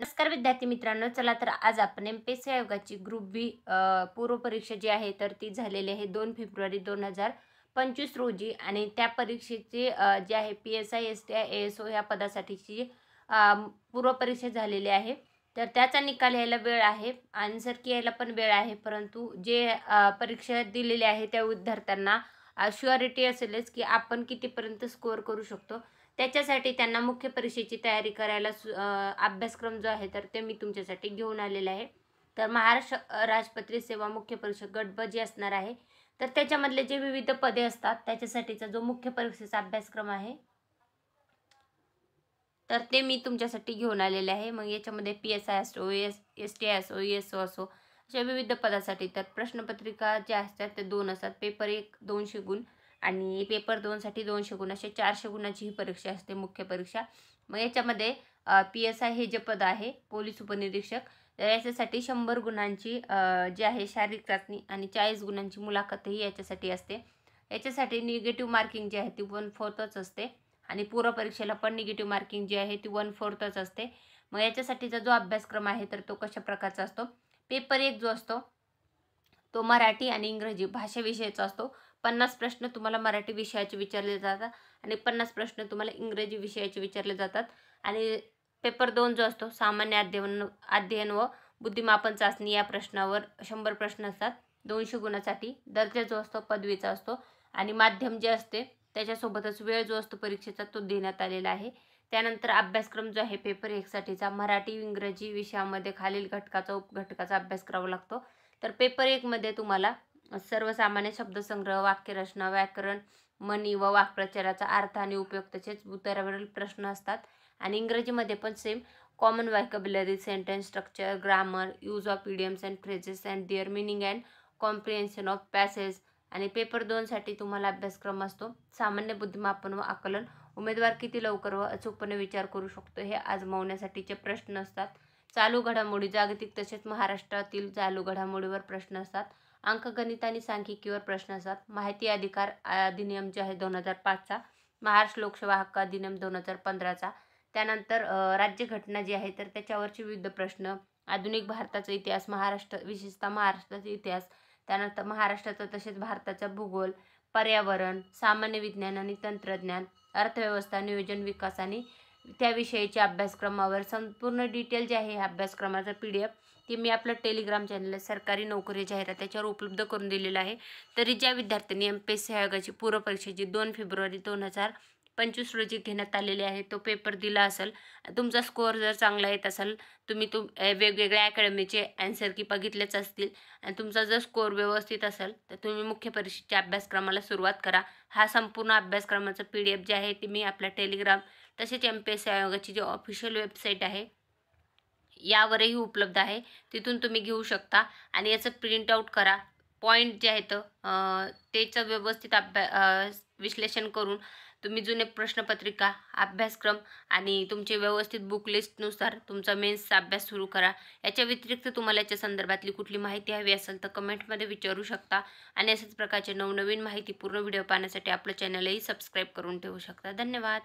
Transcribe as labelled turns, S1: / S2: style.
S1: नमस्कार विद्यार्थी मित्रांनो, चला तर आज आपण एमपीएससी आयोगाची ग्रुप बी पूर्व परीक्षा जी आहे तर ती झालेली आहे 2 फेब्रुवारी 2025 रोजी आणि त्या परीक्षेची जी आहे PSI STI ASO या पदासाठीची पूर्व परीक्षा झालेली आहे. तर त्याचा निकाल यायला वेळ आहे, आन्सर की यायला पण वेळ आहे, परंतु जे परीक्षा दिलेली आहे त्या विद्यार्थ्यांना शुअरिटी असेलच की आपण कितीपर्यंत स्कोअर करू शकतो. त्याच्यासाठी त्यांना मुख्य परीक्षेची तयारी करायला अभ्यासक्रम जो आहे तर ते मी तुमच्यासाठी घेऊन आलेला आहे. तर महाराष्ट्र राजपत्रित सेवा मुख्य परीक्षा गट ब जी असणार आहे, तर त्याच्यामधले जे विविध पदे असतात त्याच्यासाठीचा जो मुख्य परीक्षेचा अभ्यासक्रम आहे तर ते मी तुमच्यासाठी घेऊन आलेले आहे. मग याच्यामध्ये PSI असो, STI असो, ESO असो, अशा विविध पदासाठी तर प्रश्नपत्रिका ज्या असतात ते 2 असतात. पेपर 1 200 गुण आणि पेपर 2 साठी 200 गुण, असे 400 गुणाची ही परीक्षा असते मुख्य परीक्षा. मग याच्यामध्ये PSI हे जे पद आहे पोलीस उपनिरीक्षक, तर याच्यासाठी 100 गुणांची जी आहे शारीरिक चाचणी आणि 40 गुणांची मुलाखतही याच्यासाठी असते. याच्यासाठी निगेटिव्ह मार्किंग जी आहे ती 1/4च असते आणि पूर्व परीक्षेला पण निगेटिव्ह मार्किंग जी आहे ती 1/4च असते. मग याच्यासाठीचा जो अभ्यासक्रम आहे तर तो कशा प्रकारचा असतो. पेपर 1 जो असतो तो मराठी आणि इंग्रजी भाषेविषयीचा असतो. 50 प्रश्न तुम्हाला मराठी विषयाचे विचारले जातात आणि 50 प्रश्न तुम्हाला इंग्रजी विषयाचे विचारले जातात. आणि पेपर 2 जो असतो सामान्य अध्ययन व बुद्धिमापन चाचणी या प्रश्नावर 100 प्रश्न असतात 200 गुणासाठी. दर्जा जो असतो पदवीचा असतो आणि माध्यम जे असते त्याच्यासोबतच वेळ जो असतो परीक्षेचा तो देण्यात आलेला आहे. त्यानंतर अभ्यासक्रम जो आहे पेपर 1 साठीचा मराठी इंग्रजी विषयामध्ये खालील घटकाचा उपघटकाचा अभ्यास करावा लागतो. तर पेपर 1 मध्ये तुम्हाला सर्वसामान्य शब्दसंग्रह, वाक्यरचना, व्याकरण, म्हणी व वाक्प्रचाराचा अर्थ आणि उपयोग तसेच उत्तरावरील प्रश्न असतात. आणि इंग्रजीमध्ये पण same common vocabulary, sentence structure, grammar, use of idioms and phrases and their meaning and comprehension of passage. आणि पेपर 2 साठी तुम्हाला अभ्यासक्रम असतो सामान्य बुद्धिमापन व आकलन, उमेदवार किती लवकर व अचूकपणे विचार करू शकतो हे आजमावण्यासाठीचे प्रश्न असतात. चालू घडामोडी, जागतिक तसेच महाराष्ट्रातील चालू घडामोडीवर प्रश्न असतात. अंकगणित आणि सांख्यिकीवर प्रश्न असतात. माहिती अधिकार अधिनियम जे आहे 2005चा, महाराष्ट्र लोकसेवा हक्क अधिनियम 2015चा. त्यानंतर राज्यघटना जी आहे तर त्याच्यावरचे विविध प्रश्न, आधुनिक भारताचा इतिहास, महाराष्ट्र विशेषतः महाराष्ट्राचा इतिहास, त्यानंतर महाराष्ट्राचा तसेच भारताचा भूगोल, पर्यावरण, सामान्य विज्ञान आणि तंत्रज्ञान, अर्थव्यवस्था, नियोजन, विकास आणि त्याविषयीच्या अभ्यासक्रमावर संपूर्ण डिटेल जे आहे अभ्यासक्रमाचा PDF ती मी आपलं टेलिग्राम चॅनल सरकारी नोकरी जाहिरात त्याच्यावर उपलब्ध करून दिलेलं आहे. तरी ज्या विद्यार्थ्यांनी MPSC आयोगाची पूर्व परीक्षेची 2 फेब्रुवारी 2025 रोजी घेण्यात आलेली आहे तो पेपर दिला असेल, तुमचा स्कोअर जर चांगला येत असेल, तुम्ही वेगवेगळ्या अकॅडमीचे ॲन्सर की बघितलेच असतील आणि तुमचा जर स्कोअर व्यवस्थित असेल तर तुम्ही मुख्य परीक्षेच्या अभ्यासक्रमाला सुरुवात करा. हा संपूर्ण अभ्यासक्रमाचा PDF जे आहे ते मी आपल्या टेलिग्राम तसेच MPSC आयोगाची जी ऑफिशियल वेबसाईट आहे यावरही उपलब्ध आहे, तिथून तुम्ही घेऊ शकता आणि याचं प्रिंट आउट करा. पॉईंट जे आहेत त्याचं व्यवस्थित विश्लेषण करून तुम्ही जुने प्रश्नपत्रिका, अभ्यासक्रम आणि तुमचे व्यवस्थित बुक लिस्टनुसार तुमचा मेन्सचा अभ्यास सुरू करा. याच्या व्यतिरिक्त तुम्हाला याच्या संदर्भातली कुठली माहिती हवी असेल तर कमेंटमध्ये विचारू शकता आणि अशाच प्रकारचे नवनवीन माहितीपूर्ण व्हिडिओ पाहण्यासाठी आपलं चॅनलही सबस्क्राईब करून ठेवू शकता. धन्यवाद.